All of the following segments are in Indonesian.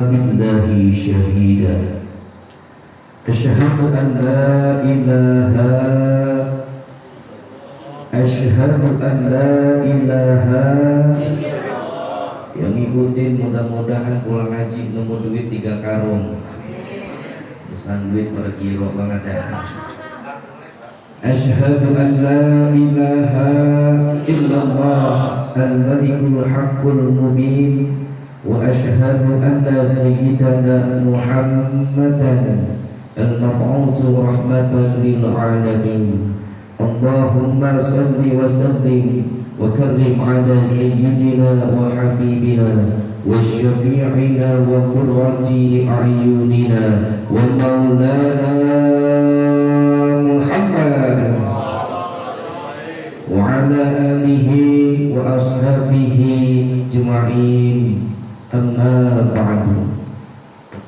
billahi syahida asyhadu an la ilaha yang ngikutin mudah-mudahan pulang ngaji nemu duit 3 karung pesan duit per kilo banget dah. Asyhadu an la ilaha illallah al-malikul haqqul mubin wa asyhadu anna sayyidana Muhammadan al-mab'uts rahmatan lil alamin. Allahumma salli wa sallim wa karrim ala sayyidina wa habibina wa syafi'ina wa qurrati a'yunina wa maulana Muhammad wa ala alihi wa ashabihi ajma'in. Amma ba'du.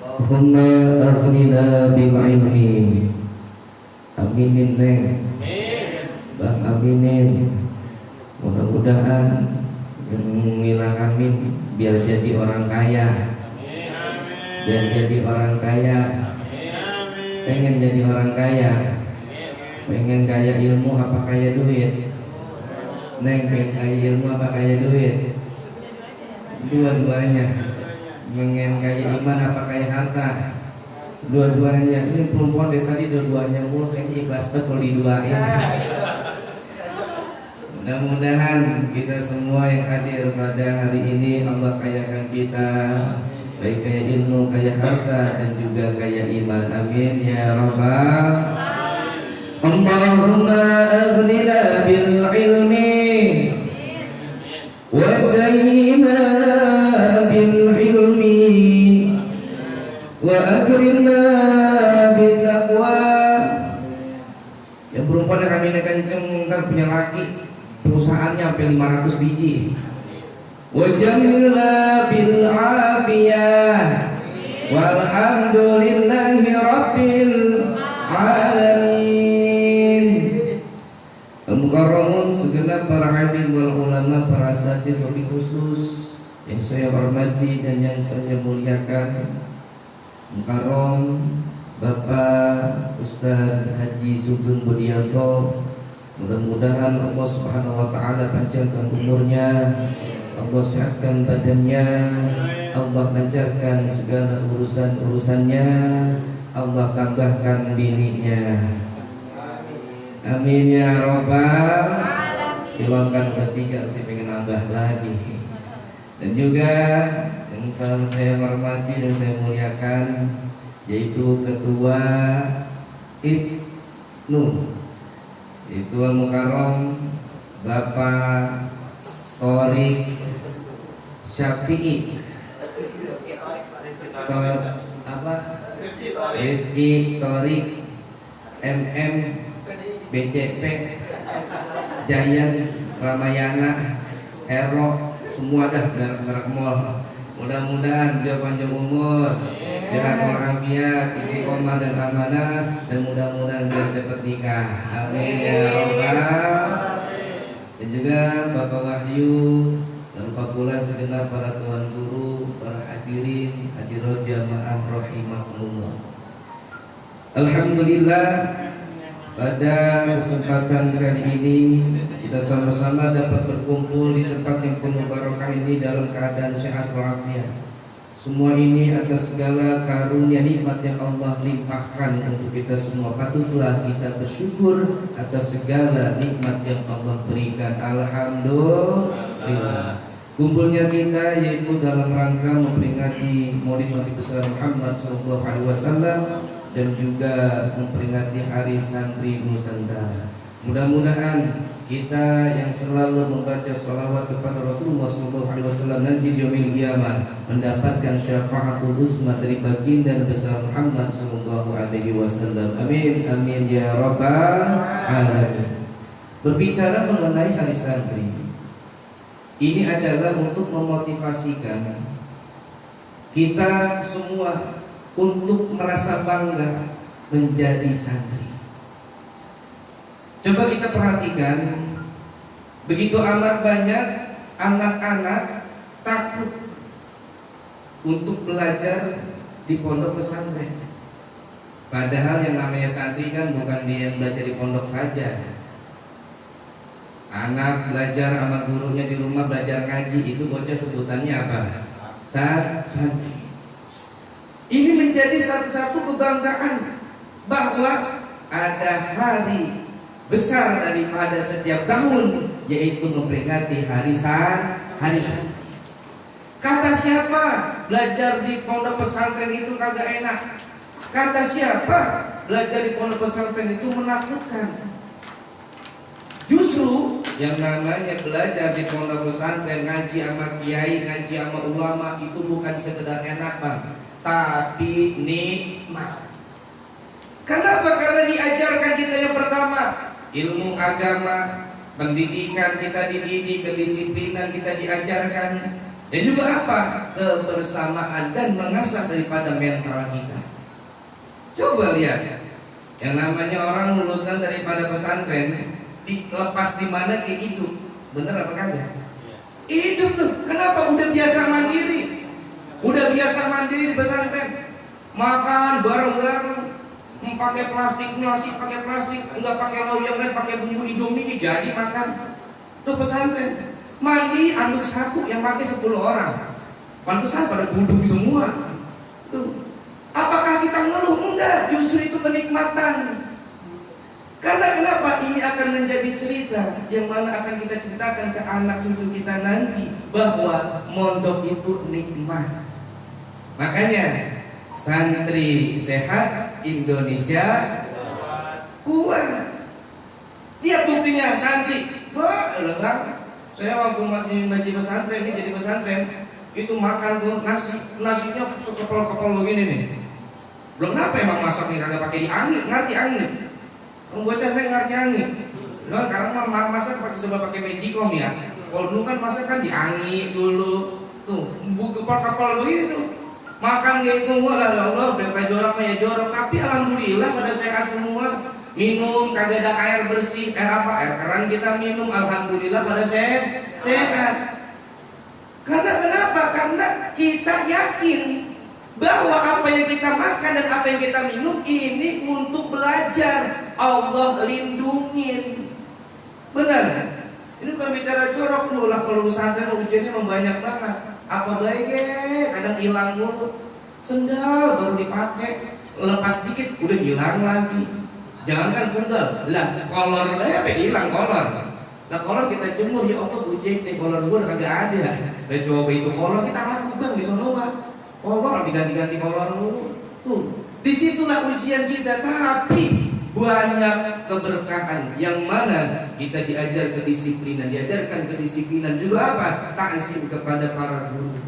Allahumma aghnina bil ilmi. Aminin neng Bang, aminin. Mudah-mudahan yang ngilang amin biar jadi orang kaya. Biar jadi orang kaya. Pengen jadi orang kaya. Pengen kaya ilmu apa kaya duit? Neng, pengen kaya ilmu apa kaya duit? Dua-duanya. Pengen kaya iman apa kaya harta? Dua-duanya. Ini perempuan dari tadi dua-duanya mulu, kayaknya ikhlas banget kalau diduain. Mudah-mudahan kita semua yang hadir pada hari ini Allah kayakan kita, baik kaya ilmu, kaya harta, dan juga kaya iman. Amin ya rabbal. Allahumma aghnina bil ilmi wa zayyina bil ilmi wa akrimna bil taqwa. Yang perempuan yang kami kenceng ntar punya laki perusahaannya sampai 500 biji. Wa jamilna bil afiyah walhamdulillahi rabbil alamin. Mukarramun segenap para hadir wal ulama, para asatidz wabil khusus yang saya hormati dan yang saya muliakan. Mukarram Bapak Ustaz Haji Sugeng Budianto, mudah-mudahan Allah Subhanahu wa taala panjangkan umurnya, Allah sehatkan badannya, Allah lancarkan segala urusan-urusannya, Allah tambahkan bininya. Amin ya rabbal alamin. Udah 3 sih, pengen nambah lagi. Dan juga yang saya hormati dan saya muliakan, yaitu Ketua IPNU, itu Al-Mukarram Bapak Thorik Syafi'i Rifki Thorik MM BCP Jayan Ramayana Hero, semua dah merek-merek mall. Mudah-mudahan beliau panjang umur, sehat walafiat, istiqomah dan amanah, dan mudah-mudahan biar cepat nikah. Amin ya rabbal. Dan juga Bapak Wahyu, dan lupa pula segenap para tuan guru, para hadirin hadirat jamaah rahimakumullah. Alhamdulillah, pada kesempatan kali ini kita sama-sama dapat berkumpul di tempat yang penuh barokah ini dalam keadaan sehat walafiat. Semua ini atas segala karunia nikmat yang Allah limpahkan untuk kita semua. Patutlah kita bersyukur atas segala nikmat yang Allah berikan. Alhamdulillah. Kumpulnya kita yaitu dalam rangka memperingati Maulid Nabi besar Muhammad SAW dan juga memperingati Hari Santri Nusantara. Mudah-mudahan kita yang selalu membaca sholawat kepada Rasulullah SAW nanti di yaumil qiyamah mendapatkan syafaatul uzma dari baginda besar Muhammad SAW. Amin amin ya rabbal alamin. Berbicara mengenai Hari Santri, ini adalah untuk memotivasikan kita semua untuk merasa bangga menjadi santri. Coba kita perhatikan, begitu amat banyak anak-anak takut untuk belajar di pondok pesantren. Padahal yang namanya santri kan bukan dia yang belajar di pondok saja. Anak belajar sama gurunya di rumah belajar ngaji, itu bocah sebutannya apa? Santri. Ini menjadi satu-satu kebanggaan bahwa ada hari besar daripada setiap tahun, yaitu memperingati hari santri. Kata siapa belajar di pondok pesantren itu kagak enak? Kata siapa belajar di pondok pesantren itu menakutkan? Justru yang namanya belajar di pondok pesantren, ngaji sama kiai, ngaji sama ulama, itu bukan sekedar enak bang, tapi nikmat. Kenapa? Karena diajarkan kita yang pertama ilmu agama, pendidikan kita dididik, kedisiplinan kita diajarkan. Dan juga apa? Kebersamaan dan mengasah daripada mental kita. Coba lihat, yang namanya orang lulusan daripada pesantren dilepas di mana dia hidup, bener apa kagak? Hidup tuh, kenapa? Udah biasa mandiri, di pesantren, makan bareng-bareng, pakai plastik nasi, pakai plastik, nggak pakai lauk yang lain, pakai bumbu Indomie, jadi makan. Tuh pesantren. Mandi anduk satu yang pakai 10 orang. Pantesan pada gudung semua. Tuh. Apakah kita ngeluh? Enggak, justru itu kenikmatan. Karena kenapa? Ini akan menjadi cerita yang mana akan kita ceritakan ke anak cucu kita nanti, bahwa mondok itu nikmat. Makanya santri sehat, Indonesia kuat. Lihat buktinya santri. Wah, bang, saya waktu masih ngaji pesantren, ini jadi pesantren, itu makan tuh nasinya sekepal-kepal begini nih. Belum apa emang masaknya kagak pakai diangit, ngerti angit. Bocah saya ngerti angit. Loh, karena masak pakai sebab pakai magicom ya. Kalau dulu kan masak kan diangit dulu. Tuh, kepal-kepal begini tuh. Makan gitu, wala ya Allah, berita jorok ya jorok. Tapi alhamdulillah pada sehat semua. Minum kagak ada air bersih, air keran kita minum, alhamdulillah pada sehat. Karena kenapa? Karena kita yakin bahwa apa yang kita makan dan apa yang kita minum ini untuk belajar. Allah lindungin. Benar? Ini kalau bicara jorok dulu lah, kalau pesantren ujiannya banyak banget. Apa baik kadang hilang mulu. Sendal baru dipakai, lepas dikit udah hilang lagi. Jangankan sendal, lah kolor apa hilang kolor. Nah kolor kita jemur, ya Allah bujek nih, kolor gue udah kagak ada. Dan coba itu kolor kita laku bang di sono mah. Kolor diganti-ganti kolor dulu. Tuh, disitulah ujian kita. Tapi banyak keberkahan yang mana kita diajar kedisiplinan, diajarkan kedisiplinan juga apa? Ta'zim kepada para guru.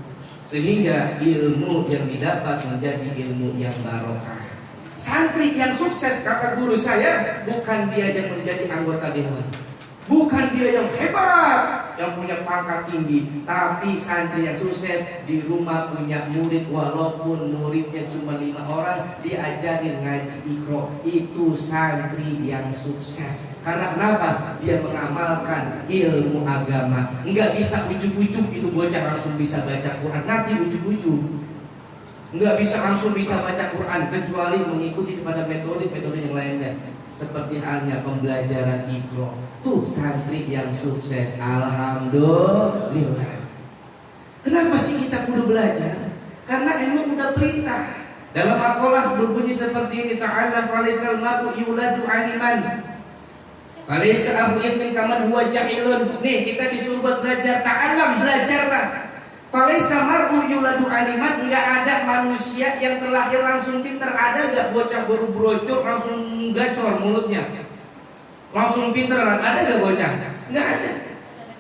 Sehingga ilmu yang didapat menjadi ilmu yang barokah. Santri yang sukses, kata guru saya, bukan dia yang menjadi anggota dewan, bukan dia yang hebat, yang punya pangkat tinggi, tapi santri yang sukses di rumah punya murid, walaupun muridnya cuma 5 orang, diajarin ngaji Iqra. Itu santri yang sukses. Karena kenapa? Dia mengamalkan ilmu agama. Enggak bisa ujuk-ujuk itu bocah langsung bisa baca Quran, nanti ujuk-ujuk. Enggak bisa langsung bisa baca Quran, kecuali mengikuti pada metode yang lainnya. Seperti halnya pembelajaran Iqra. Tuh santri yang sukses, alhamdulillah. Kenapa sih kita kudu belajar? Karena ilmu udah perintah. Dalam makalah berbunyi seperti ini, ta'ala falaisal mar'u yuladu aliman, falaisa ahu ilmin kaman huwa jahilun. Nih kita disuruh buat belajar, ta'alam, belajarlah. Falaisa mar'u yuladu aliman, enggak ada manusia yang terlahir langsung pintar. Ada enggak bocah baru brocor langsung gacor mulutnya, langsung pintar? Ada enggak bocah? Enggak ada.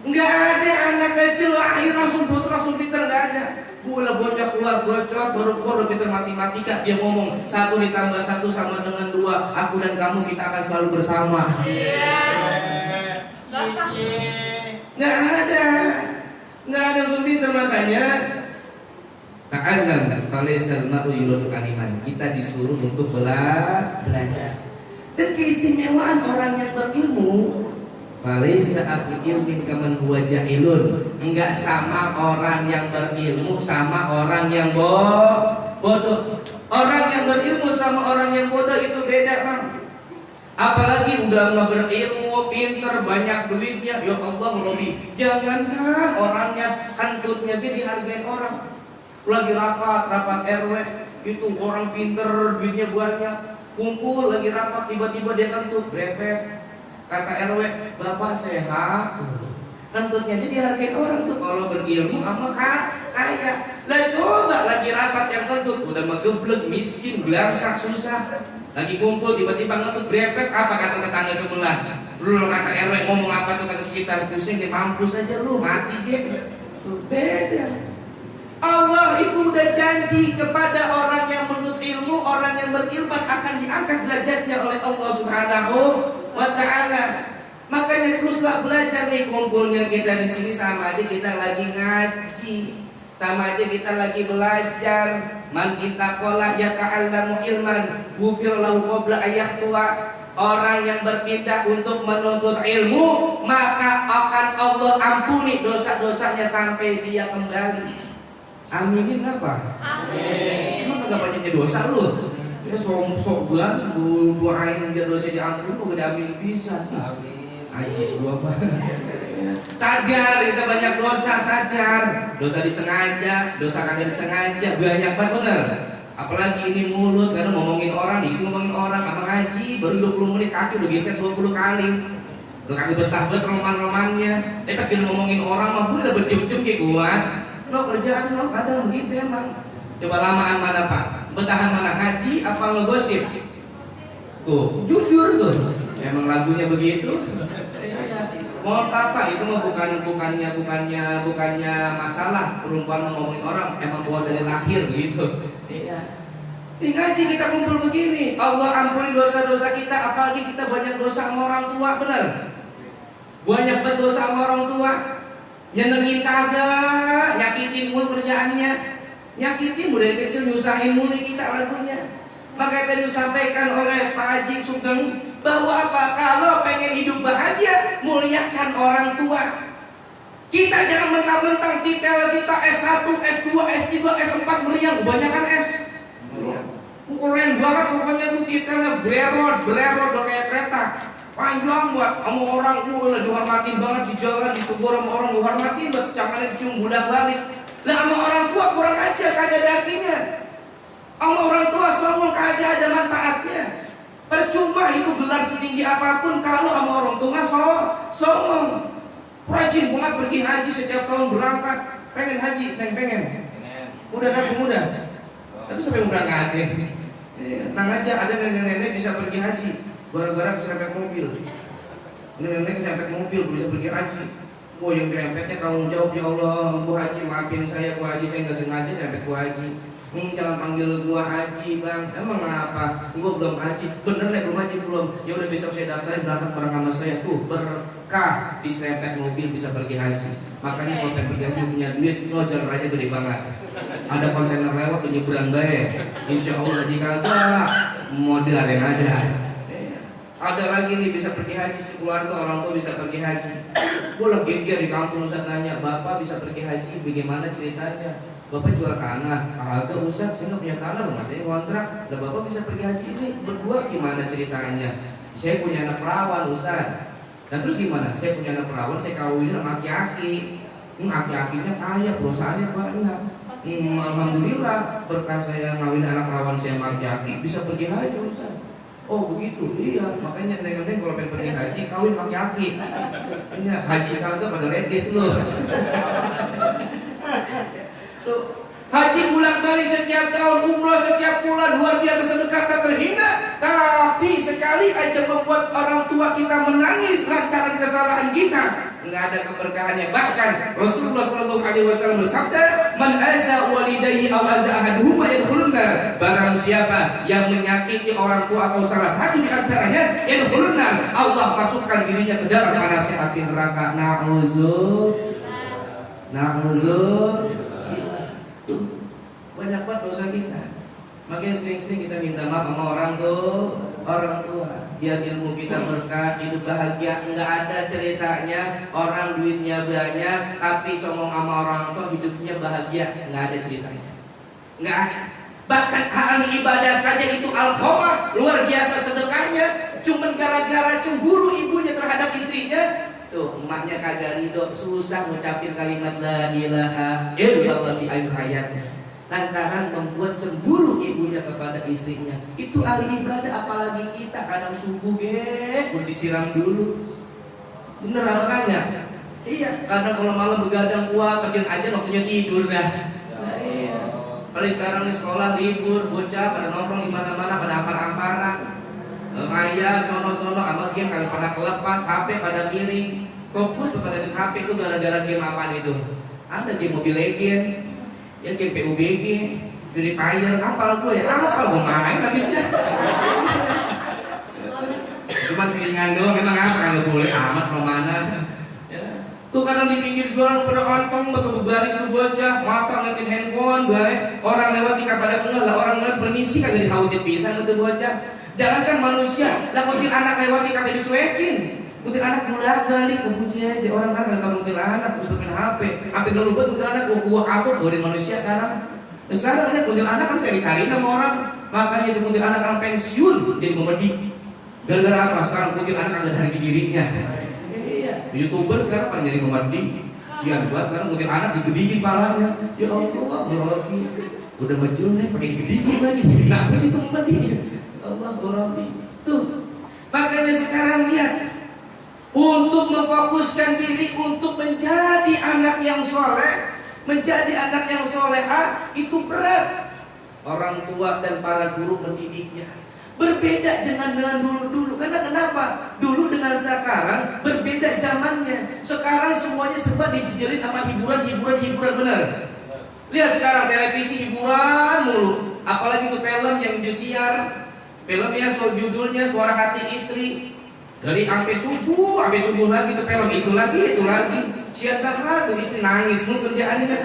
Enggak ada anak kecil lahir langsung brocor langsung pintar, enggak ada. Gula bocah keluar bocor baru pintar matematika, dia ngomong 1 ditambah 1 sama dengan 2, aku dan kamu kita akan selalu bersama. Enggak ada. Nggak ada sumber. Makanya ta'allam falaisal mar'u yuladu aliman. Kita disuruh untuk belajar. Dan keistimewaan orang yang berilmu, Falaisa akhu ilmin kaman huwa jahilun. Enggak sama orang yang berilmu sama orang yang bodoh. Orang yang berilmu sama orang yang bodoh itu beda, Bang. Apalagi udah mah berilmu, pinter, banyak duitnya, ya Allah lebih. Jangankan orangnya, kentutnya dia dihargain orang. Lagi rapat RW, itu orang pinter, duitnya banyak, kumpul lagi rapat, tiba-tiba dia kentut, brepet. Kata RW, Bapak sehat. Kentutnya dia dihargain orang tuh kalau berilmu sama kaya. Lah coba lagi rapat yang kentut udah megeblek, miskin, gelangsak, susah. Lagi kumpul tiba-tiba ngentut brepet, apa kata tetangga sebelah? Belum kata RW ngomong apa tuh kata sekitar, pusing deh, mampus aja lu, mati deh. Beda. Allah itu udah janji kepada orang yang menuntut ilmu, orang yang berilmu akan diangkat derajatnya oleh Allah Subhanahu wa ta'ala. Makanya teruslah belajar nih, kumpulnya kita di sini sama aja kita lagi ngaji, sama aja kita lagi belajar. Man ittaqalla yata'allamu ilman ghufira lahu qabla ayyahtuwa. Orang yang berpindah untuk menuntut ilmu, maka akan Allah ampuni dosa-dosanya sampai dia kembali. Aminin apa? Amin. Emang kagak banyaknya dosa lu? Ya sok bulan doain dia dosa diampuni kok gak amin bisa. Amin. Ajis gua mah. Sadar kita banyak dosa, sadar. Dosa disengaja, dosa kagak disengaja, banyak banget bener. Apalagi ini mulut, karena ngomongin orang, dikit ngomongin orang, apa ngaji, baru 20 menit kaki udah geser 20 kali. Udah kagak betah banget roman-romannya. Tapi pas kita ngomongin orang mah udah berjam-jam kayak kuat. Lo kerjaan lo kadang begitu emang. Coba lamaan mana Pak? Betahan mana, haji apa ngegosip? Tuh, jujur tuh. Emang lagunya begitu. Mohon Papa, itu mah bukannya masalah. Perumpamaan ngomongin orang emang buat dari lahir begitu. Iya. Di ngaji kita kumpul begini, Allah ampuni dosa-dosa kita, apalagi kita banyak dosa sama orang tua, benar? Banyak berdosa sama orang tua. Nyenengin kagak, nyakitin mulu kerjaannya, nyakitin mulu dari kecil, nyusahin mulu kita lagunya. Maka tadi disampaikan oleh Pak Haji Sugeng bahwa apa? Kalau pengen hidup bahagia, muliakan orang tua. Kita jangan mentang-mentang titel kita S1, S2, S3, S4 meriang, kebanyakan S. Keren banget pokoknya tuh titelnya bererot udah kayak kereta. Panjang buat sama orang tuh lah dihormatin banget di jalan, ditegur sama orang dihormatin, buat jangan dicium budak balik. Lah sama orang tua kurang aja, kagak ada artinya. Sama orang tua sombong, kagak ada manfaatnya. Percuma itu gelar setinggi apapun kalau sama orang tua sombong. Rajin banget pergi haji setiap tahun berangkat. Pengen haji, pengen. Udah nabung udah. Itu sampai mau berangkat ya. Tenang aja, ada nenek-nenek bisa pergi haji gara-gara keserempet mobil. Nenek keserempet mobil bisa pergi haji. Oh yang dirempetnya tanggung jawab, ya Allah, Bu Haji maafin saya, Bu Haji saya nggak sengaja nyerempet Bu Haji. Jangan panggil gua Haji Bang. Emang apa? Gua belum haji. Bener nih belum haji belum. Ya udah besok saya daftarin berangkat bareng sama saya tuh, berkah diserempet mobil bisa pergi haji. Makanya kalau pengen pergi haji punya duit, lo jalan raya gede banget. Ada kontainer lewat tuh nyebrang baik. Insya Allah haji kagak model yang ada. Ada lagi nih bisa pergi haji sekeluarga, orang tua bisa pergi haji. Gue lagi geger di kampung, Ustaz nanya, Bapak bisa pergi haji, bagaimana ceritanya? Bapak jual tanah. Kagak Ustaz, saya nggak punya tanah, rumah saya kontrak. Dan Bapak bisa pergi haji ini berdua, gimana ceritanya? Saya punya anak perawan Ustaz. Dan terus gimana? Saya punya anak perawan, saya kawin sama aki-aki. Aki-akinya kaya, perusahaannya banyak. Alhamdulillah berkah saya ngawin anak perawan saya sama aki-aki bisa pergi haji Ustaz. Oh begitu, iya. Makanya neng-neng kalau pengen pergi haji kawin aki-aki. Iya, haji kagak pada ladies loh. Haji bolak-balik setiap tahun, umroh setiap bulan, luar biasa sedekah tak terhingga. Tapi sekali aja membuat orang tua kita menangis lantaran kesalahan kita, nggak ada keberkahannya. Bahkan Rasulullah SAW bersabda, "Man azza walidayhi aw azza ahaduhuma yadkhulun nar." Barang siapa yang menyakiti orang tua atau salah satu di antaranya, yadkhulun nar, Allah masukkan dirinya ke dalam panasnya api neraka. Na'udzubillah. Banyak banget dosa kita. Makanya sering-sering kita minta maaf sama orang tua. biar ilmu kita berkah, hidup bahagia. Enggak ada ceritanya orang duitnya banyak tapi songong sama orang tua hidupnya bahagia. Enggak ada ceritanya. Enggak ada. Bahkan ahli ibadah saja itu alqamah, luar biasa sedekahnya, cuman gara-gara cemburu ibunya terhadap istrinya. Tuh, emaknya kagak ridho, susah ngucapin kalimat la ilaha illallah di akhir hayatnya. Lantaran membuat cemburu ibunya kepada istrinya. Itu ahli ibadah, apalagi kita kadang subuh udah disiram dulu. Bener apa kagak? Iya, kadang kalau malam begadang kuat, kerjaan aja waktunya tidur dah. Nah, iya. Paling sekarang nih sekolah libur, bocah pada nongkrong di mana-mana, pada ampar-amparan. Ayam sono-sono sama game kagak pernah kelepas, HP pada miring. Fokus pada HP itu gara-gara game apaan itu? Ada game Mobile Legends, ya game PUBG, Free Fire, apal gue ya, apal gue main habisnya. Cuman selingan doang, memang apa kalau boleh amat kemana. Tuh kadang di pinggir jalan pada ontong betul berbaris tuh bocah, mata ngeliatin handphone, baik. Orang lewat di pada enggak lah, orang lewat permisi kagak disautin pisan tuh bocah. Jangankan manusia, lah kuntil anak lewat di kagak dicuekin. Kuntil anak bolak balik ke kuncinya, di orang kan kagak kuntil anak terus main HP. Sampai enggak lupa kuntil anak gua kabur dari manusia sekarang. Nah, sekarang lihat kuntil anak kan cari-cari sama orang. Makanya di kuntil anak kan pensiun jadi memedi. Gara-gara apa? Sekarang kuntil anak kagak dari dirinya. YouTuber sekarang pada nyari memandi. Sian buat sekarang mungkin anak digedikin palanya. Ya Allah, Rabbi. Udah majul nih pakai digedikin lagi. Kenapa gitu memandi? Allah, Rabbi. Tuh. Makanya sekarang lihat, untuk memfokuskan diri untuk menjadi anak yang soleh, menjadi anak yang soleha itu berat. Orang tua dan para guru mendidiknya. Berbeda dengan dulu-dulu. Karena kenapa? Dulu dengan sekarang berbeda zamannya. Sekarang semuanya serba dijejerin sama hiburan benar. Lihat sekarang televisi hiburan mulu. Apalagi itu film yang disiar. Filmnya judulnya Suara Hati Istri. Dari sampai subuh lagi itu film, itu lagi. Siap banget tuh istri nangis mulu kerjaannya.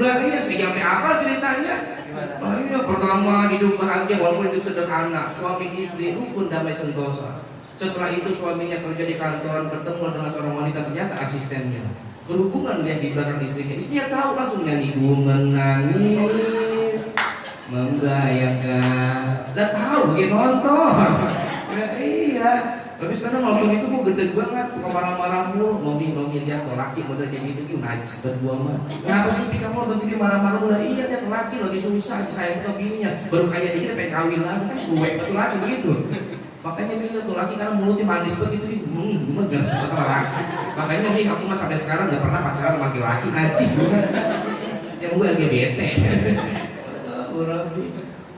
Lah iya, sampai apa ceritanya? Oh iya, pertama hidup bahagia walaupun hidup sederhana, suami istri rukun damai sentosa. Setelah itu suaminya kerja di kantoran, bertemu dengan seorang wanita, ternyata asistennya. Berhubungan lihat di belakang istrinya tahu langsung nyanyi menangis, membayangkan, udah tahu bagian nonton. Ya iya. Tapi sekarang nonton itu kok gede banget, suka marah-marah mulu. Mami lihat laki model kayak gitu najis berdua mah. Kenapa sih kamu nonton TV marah-marah lah? Iya lihat laki lagi susah, sayang sama bininya. Baru kayak dia pengen kawin lagi kan suwe betul lagi begitu. Makanya dia tuh laki karena mulutnya manis begitu. Gue mah gak suka sama laki. Makanya nih aku mah sampai sekarang gak pernah pacaran sama laki najis bukan. Yang gue LGBT.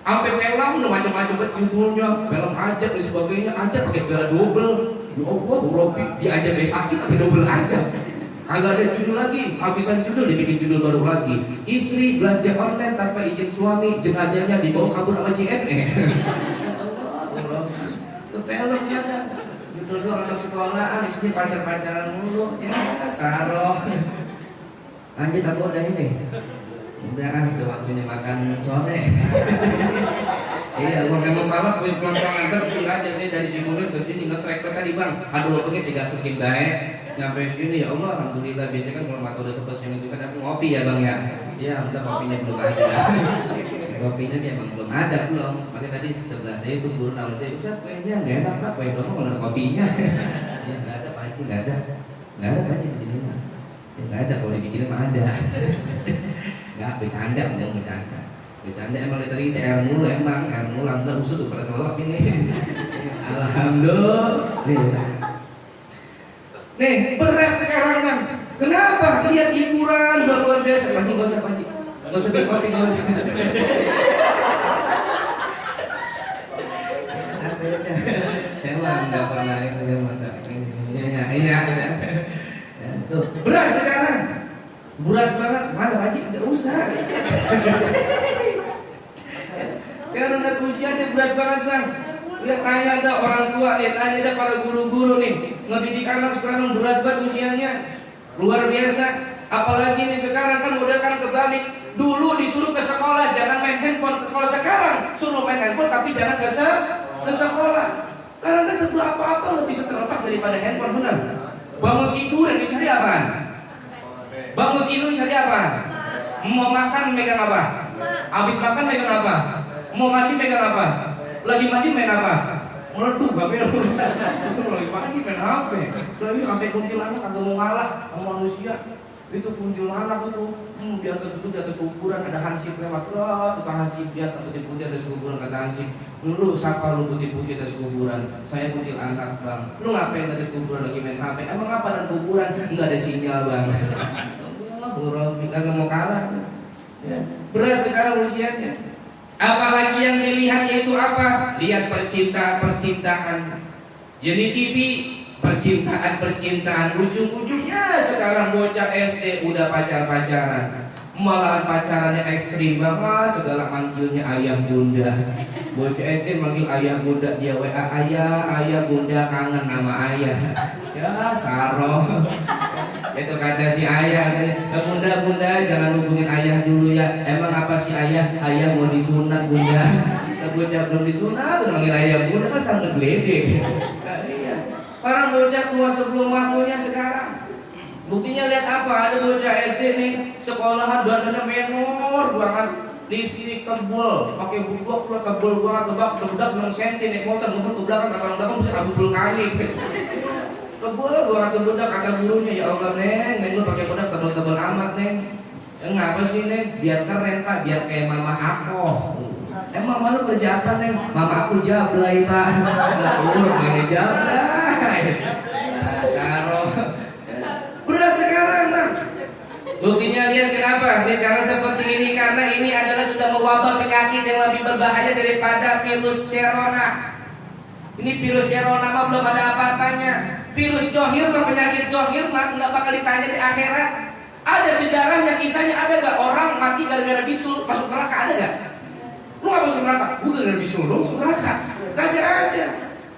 Sampai film udah macam-macam buat judulnya, film aja dan sebagainya, aja pakai segala double. Ya Allah, Robi dia aja sakit tapi double aja. Kagak ada judul lagi, habisan judul dibikin judul baru lagi. Istri belanja online tanpa izin suami, jenazahnya dibawa kabur sama JNE. Ya Allah, itu filmnya ada. Judul doang anak sekolahan, istri pacaran mulu, ya saroh. Lanjut aku udah ini. Udah waktunya makan sore. Iya, gua memang palak punya pelan-pelan terpikir aja saya dari Cibunur ke sini nge-track tadi bang. Aduh lopengnya sih gasukin baik. Nyampe sini ya Allah alhamdulillah. Biasanya kan kalau mata udah sepes yang itu kan aku ngopi ya bang ya. Ya udah kopinya belum ada. Kopinya dia emang belum ada belum. Makanya tadi sebelah saya itu guru nama saya Ustaz kayaknya nggak enak pak. Kue doang kalau ada kopinya. Ya nggak ada panci nggak ada panci di sini mah. Ya nggak ada kalau dibikinnya mah ada. Nggak bercanda emang dari tadi saya ilmu alhamdulillah khusus pada kelap ini. Alhamdulillah. Nih berat sekarang kan. Kenapa? Lihat hiburan luar biasa. Panci nggak usah beli kopi nggak usah. Emang nggak pernah itu iya. Tuh berat sekarang. Berat banget, mana wajib nggak usah. Karena udah ujiannya berat banget bang. Lihat tanya ada orang tua nih, tanya ada para guru-guru nih, ngedidik anak sekarang berat banget ujiannya, luar biasa. Apalagi nih sekarang kan model kan kebalik. Dulu disuruh ke sekolah jangan main handphone, kalau sekarang suruh main handphone tapi jangan ke sekolah. Karena sebuah apa-apa lebih bisa terlepas daripada handphone, benar? Bangun tidur yang dicari apa? Bangun tidur dicari apa? Mau makan megang apa? Habis makan megang apa? Mau mandi megang apa? Lagi mandi main apa? Meledup HP lu. Lagi mandi main HP. Lagi sampai kuntilanak kagak mau ngalah sama manusia. Itu kuntilanak itu di atas kuburan ada hansip lewat, tukang hansip dia putih-putih atas kuburan, kata hansip, lu siapa lu putih-putih atas kuburan? Saya kuntilanak bang. Lu ngapain atas kuburan lagi main HP? Emang apa dan kuburan? Enggak ada sinyal bang. Allah, kagak mau kalah. Ya. Berat sekarang usianya. Apalagi yang dilihat yaitu apa? Lihat percintaan. Jadi TV percintaan ujung-ujungnya sekarang bocah SD udah pacaran, malahan pacarannya ekstrim banget, segala manggilnya ayah bunda. Bocah SD manggil ayah bunda, dia WA ayah bunda kangen nama ayah. Ya saroh. Itu kata si ayah, bunda jangan hubungin ayah dulu ya. Emang apa sih ayah mau disunat bunda. Bocah belum disunat manggil ayah bunda kan sangat geledek. Sekarang bocah tua sebelum waktunya sekarang. Buktinya lihat apa? Ada bocah SD nih, sekolahan dandannya menor banget, listrik tebel, pakai bubuk pula tebel banget, tebak 6 cm, naik motor ngebut ke belakang, kata orang belakang bisa abu vulkanik. Tebel banget bedak, kata gurunya, ya Allah neng lu pakai bedak tebel-tebel amat neng. Ngapa sih neng? Biar keren pak, biar kayak mama aku. Emang malu kerja apa neng? Mama aku jablay pak. Mana jablay? Saroh. Berat sekarang bang. Buktinya lihat kenapa? Ini sekarang seperti ini karena ini adalah sudah mewabah penyakit yang lebih berbahaya daripada virus corona. Ini virus corona mah belum ada apa-apanya. Virus zohir mah penyakit zohir mah nggak bakal ditanya di akhirat. Ada sejarahnya, kisahnya ada gak orang mati gara-gara bisul masuk neraka, ada gak? Lu gak masuk neraka? Gue gara-gara bisul lu masuk neraka. Gak ada.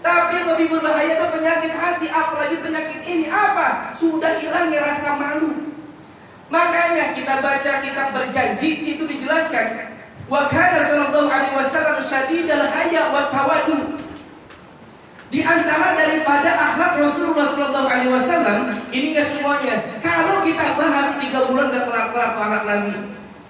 Tapi yang lebih berbahaya itu penyakit hati. Apalagi penyakit ini apa? Sudah hilangnya rasa malu. Makanya kita baca kitab berjanji, situ dijelaskan wa kana sallallahu alaihi wasallam syadidal haya wa tawadu. Di antara daripada akhlak Rasulullah sallallahu alaihi wasallam, ini enggak semuanya. Kalau kita bahas 3 bulan enggak kelar-kelar tuh anak Nabi.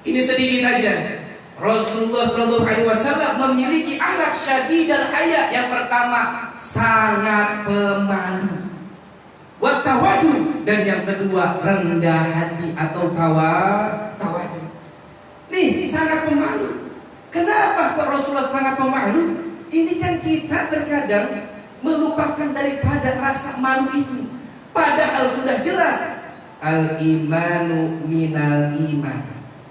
Ini sedikit aja. Rasulullah sallallahu alaihi wasallam memiliki akhlak syadidal haya. Yang pertama, sangat pemalu. Wa tawadu, dan yang kedua rendah hati atau tawadu. Nih, sangat pemalu. Kenapa kok Rasulullah sangat pemalu? Ini kan kita terkadang melupakan daripada rasa malu itu. Padahal sudah jelas al-imanu minal iman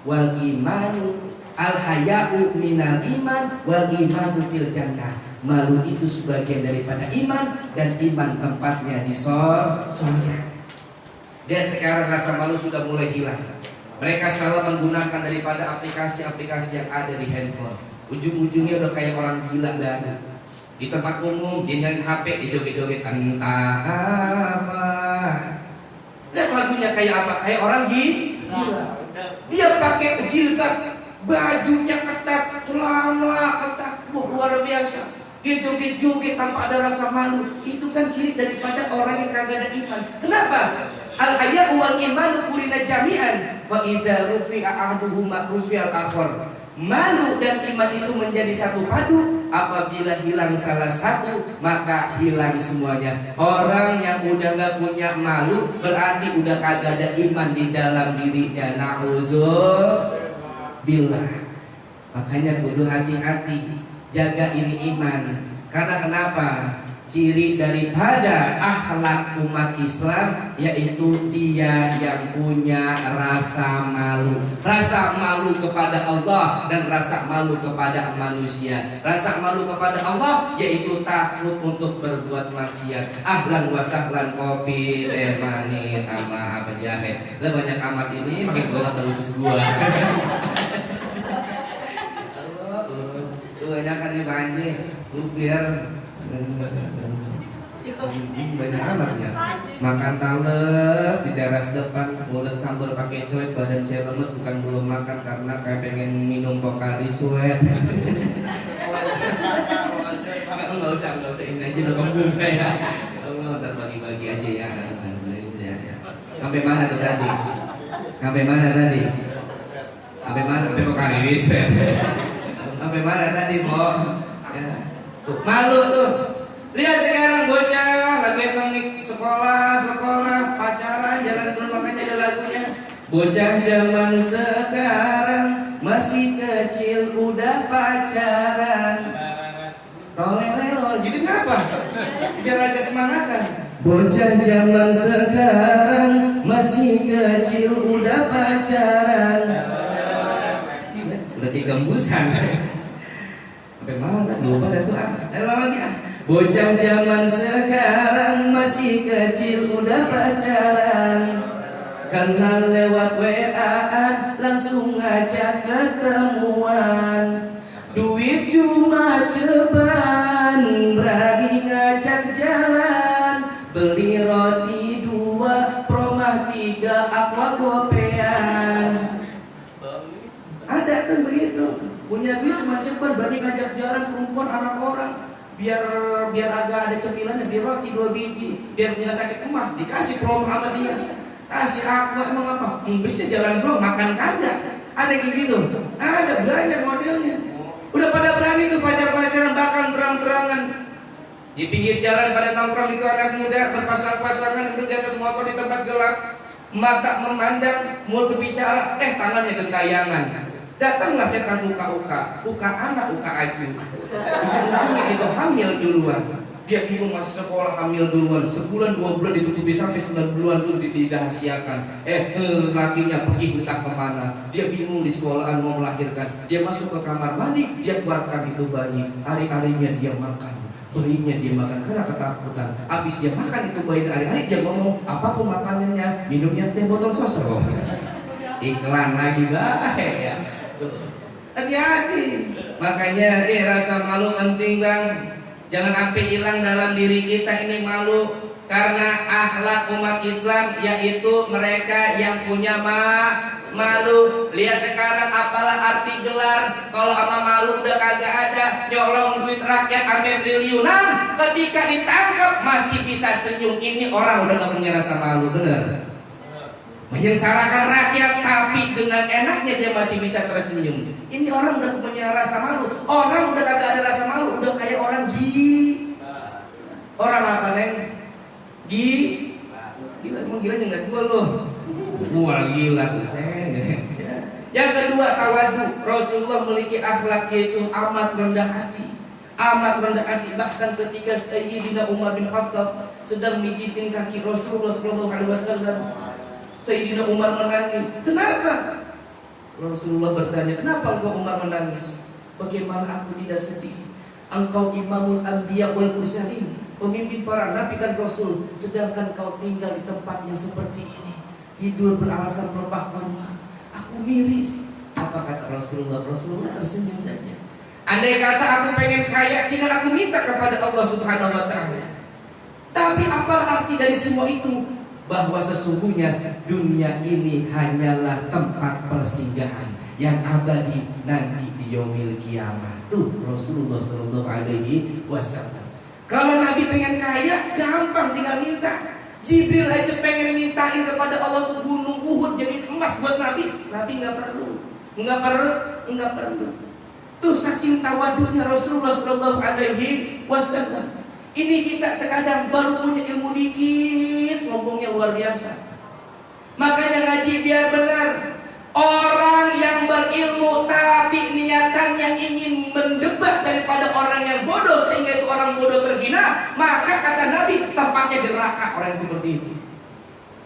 wal imanu al-haya'u minal iman wal imanu fil jannah. Malu itu sebagian daripada iman, dan iman tempatnya di surga. Dan sekarang rasa malu sudah mulai hilang. Mereka salah menggunakan daripada aplikasi-aplikasi yang ada di handphone. Ujung-ujungnya udah kayak orang gila banget. Di tempat umum dia nyari HP, dia joget-joget entah apa. Lihat lagunya kayak apa? Kayak orang gila. Dia pakai jilbab, bajunya ketat, celana ketat, luar biasa. Dia joget-joget tanpa ada rasa malu. Itu kan ciri daripada orang yang kagak ada iman. Kenapa? Al-haya'u wal imanu qurina jami'an fa iza rufi'a ahaduhuma rufi'al akhar. Malu dan iman itu menjadi satu padu. Apabila hilang salah satu, maka hilang semuanya. Orang yang udah gak punya malu berarti udah kagak ada iman di dalam dirinya. Na'udzubillah. Makanya kudu hati-hati, jaga ini iman. Karena kenapa? Ciri daripada akhlak umat Islam yaitu dia yang punya rasa malu. Rasa malu kepada Allah dan rasa malu kepada manusia. Rasa malu kepada Allah yaitu takut untuk berbuat maksiat. Ahlan wa sahlan kopi teh manis sama apa jahe. Lah banyak amat ini makin gelap dari usus gua. Banyak kan nih banjir, biar banyak amat ya. Makan tales di teras depan, mulut sambal pakai cuek, badan saya lemes bukan belum makan karena kayak pengen minum Pocari Sweat. Nggak usah ini jadi kembung saya. Allah, ntar bagi-bagi aja ya. Sampai mana tuh tadi? Sampai mana tadi? Sampai mana? Sampai Kariwis. Sampai mana tadi, Bo? Ya. Tuh, malu tuh. Lihat sekarang bocah lagi pengik sekolah, pacaran, jalan terus, makanya ada lagunya. Bocah zaman sekarang masih kecil udah pacaran. Tolelelo, jadi kenapa? Biar ada semangatan. Bocah zaman sekarang masih kecil udah pacaran. Udah tiga gembusan. Sampai mana? Lupa dah tuh. Lagi ah. Bocah zaman sekarang masih kecil udah pacaran. Kenal lewat WA langsung ngajak ketemuan. Duit cuma ceban, berani ngajak jalan. Beli roti 2, promah 3, aqua gopean. Ada kan begitu. Punya duit cuma ceban, berani ngajak jalan perempuan anak orang. Biar agak ada cemilannya, beli roti 2 biji, biar nggak sakit emah, dikasih promah sama dia. Kasih aqua, emang apa? Bisa jalan bro, makan kagak. Ada kayak gitu. Ada banyak modelnya. Udah pada berani tuh pacar-pacaran, bahkan terang-terangan di pinggir jalan pada nongkrong itu anak muda berpasang-pasangan duduk di atas motor di tempat gelap, mata memandang, mulut bicara, tangannya gentayangan. Datanglah setan uka anak uka aju. Ujung-ujungnya itu hamil duluan. Dia bingung masuk sekolah hamil duluan, sebulan 2 bulan ditutupi sampai 9 bulan tuh didahasiakan. Lakinya pergi entah kemana. Dia bingung di sekolahan mau melahirkan. Dia masuk ke kamar mandi, dia keluarkan itu bayi. Hari-harinya dia makan, bayinya dia makan karena ketakutan. Habis dia makan itu bayi hari-hari dia ngomong apapun makanannya, minumnya teh botol sosro. Iklan lagi baik ya. Hati-hati. Makanya rasa malu penting bang. Jangan sampai hilang dalam diri kita ini malu. Karena akhlak umat Islam yaitu mereka yang punya malu. Lihat sekarang apalah arti gelar kalau sama malu udah kagak ada. Nyolong duit rakyat sampai triliunan, ketika ditangkap masih bisa senyum. Ini orang udah gak punya rasa malu, bener. Menyengsarakan rakyat tapi dengan enaknya dia masih bisa tersenyum. Ini orang udah punya rasa malu. Orang udah kagak ada rasa malu, udah kayak orang orang apa neng? Gila, emang gila nggak gua loh. Gua gila Yang kedua tawadu. Rasulullah memiliki akhlak yaitu amat rendah hati. Amat rendah hati. Bahkan ketika Sayyidina Umar bin Khattab sedang mijitin kaki Rasulullah SAW, Sayyidina Umar menangis. Kenapa? Rasulullah bertanya, kenapa engkau Umar menangis? Bagaimana aku tidak sedih? Engkau imamul anbiya wal mursalin, pemimpin para nabi dan rasul, sedangkan kau tinggal di tempat yang seperti ini, tidur beralasan pelepah kurma. Aku miris. Apa kata Rasulullah? Rasulullah tersenyum saja. Andai kata aku pengen kaya, tinggal aku minta kepada Allah Subhanahu wa ta'ala. Tapi apa arti dari semua itu? Bahwa sesungguhnya dunia ini hanyalah tempat persinggahan yang abadi nanti di yaumil kiamah. Tuh Rasulullah sallallahu alaihi wasallam. Kalau Nabi pengen kaya, gampang tinggal minta. Jibril aja pengen mintain kepada Allah tuh gunung Uhud jadi emas buat Nabi. Nabi nggak perlu. Tuh saking tawadunya Rasulullah sallallahu alaihi wasallam. Ini kita sekadang baru punya ilmu dikit, sombongnya luar biasa. Makanya ngaji biar benar. Orang yang berilmu tapi niatannya ingin mendebat daripada orang yang bodoh sehingga itu orang bodoh terhina, maka kata Nabi tempatnya di neraka orang yang seperti itu.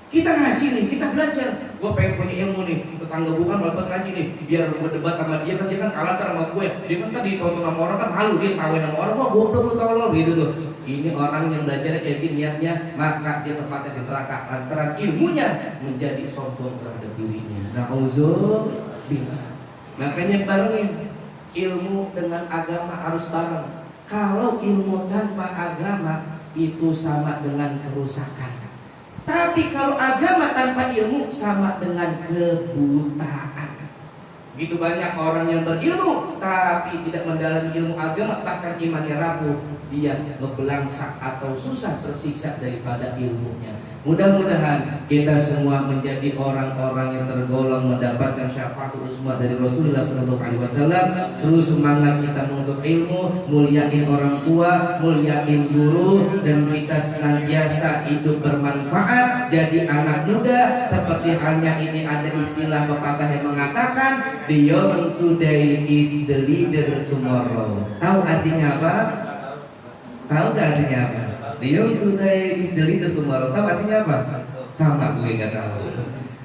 Kita ngaji nih, kita belajar. Gue pengen punya ilmu nih, tetangga gue kan dapat ngaji nih, biar berdebat sama dia kan kalah sama gue. Dia kan tadi ditonton sama orang kan malu, dia tawain sama orang, wah bodoh lu tolol gitu tuh. Ini orang yang belajar kayak gini niatnya, maka dia tempatnya di neraka lantaran ilmunya menjadi sombong terhadap dirinya. Na'udzubillah. Makanya barengin ilmu dengan agama harus bareng. Kalau ilmu tanpa agama itu sama dengan kerusakan. Tapi kalau agama tanpa ilmu sama dengan kebutaan. Begitu banyak orang yang berilmu tapi tidak mendalami ilmu agama, bahkan imannya rapuh, dia ngebelangsak atau susah tersiksa daripada ilmunya. Mudah-mudahan kita semua menjadi orang-orang yang tergolong mendapatkan syafaatul uzma dari Rasulullah SAW. Terus semangat kita menuntut ilmu, muliain orang tua, muliain guru, dan kita senantiasa hidup bermanfaat, jadi anak muda. Seperti halnya ini ada istilah pepatah yang mengatakan, the young today is the leader tomorrow. Tahu artinya apa? Tahu gak artinya apa? The young today is the leader tomorrow. Tahu artinya apa? Sama gue gak tahu.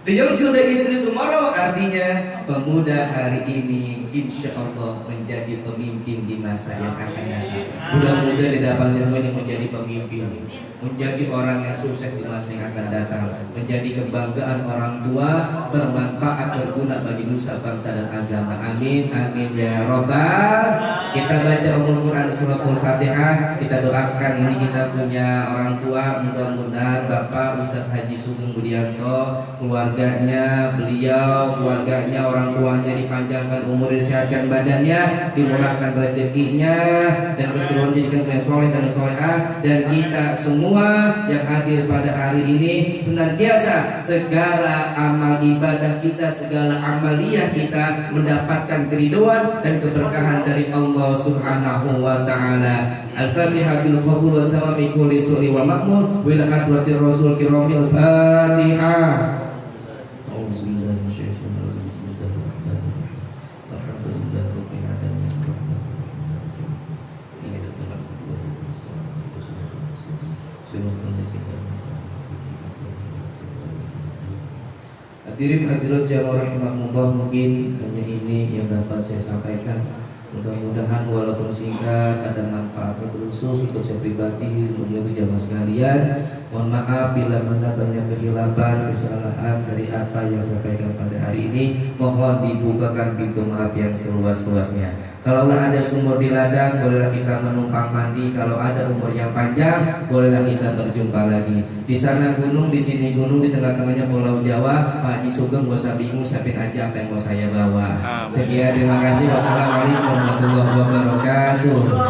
The young today is the leader tomorrow artinya pemuda hari ini insya Allah menjadi pemimpin di masa yang akan datang. Mudah-mudahan di depan semua ini menjadi pemimpin, menjadi orang yang sukses di masa yang akan datang, menjadi kebanggaan orang tua, bermanfaat, berguna bagi nusa bangsa dan agama. Amin, amin ya robbal. Kita baca Al-Quran suratul Fatihah. Kita doakan ini kita punya orang tua, mudah-mudahan Bapak Ustadz Haji Sugeng Budianto, keluarganya, beliau, keluarganya, orang tuanya dipanjangkan umur, disehatkan badannya, dimurahkan rezekinya, dan keturunan jadikan yang soleh dan solehah. Dan kita semua yang hadir pada hari ini senantiasa segala amal ibadah kita, segala amaliyah kita mendapatkan keridhaan dan keberkahan dari Allah Subhanahu wa ta'ala. Al-Fatihah bil qabul wa sawami kulli su'i wa ma'mur wa ila hadratir rasul kiramil Fatihah. Hadirin hadirat jamaah rahimahullah, mungkin hanya ini yang dapat saya sampaikan. Mudah-mudahan walaupun singkat ada manfaatnya khusus untuk saya pribadi, untuk jamaah sekalian. Mohon maaf bila mana banyak kehilapan, kesalahan dari apa yang saya sampaikan pada hari ini. Mohon dibukakan pintu maaf yang seluas-luasnya. Kalaulah ada sumur di ladang, bolehlah kita menumpang mandi. Kalau ada umur yang panjang, bolehlah kita berjumpa lagi. Di sana gunung, di sini gunung, di tengah-tengahnya Pulau Jawa. Pak Haji Sugeng gak usah bingung, siapin aja apa yang mau saya bawa. Sekian, terima kasih. Wassalamualaikum warahmatullahi wabarakatuh.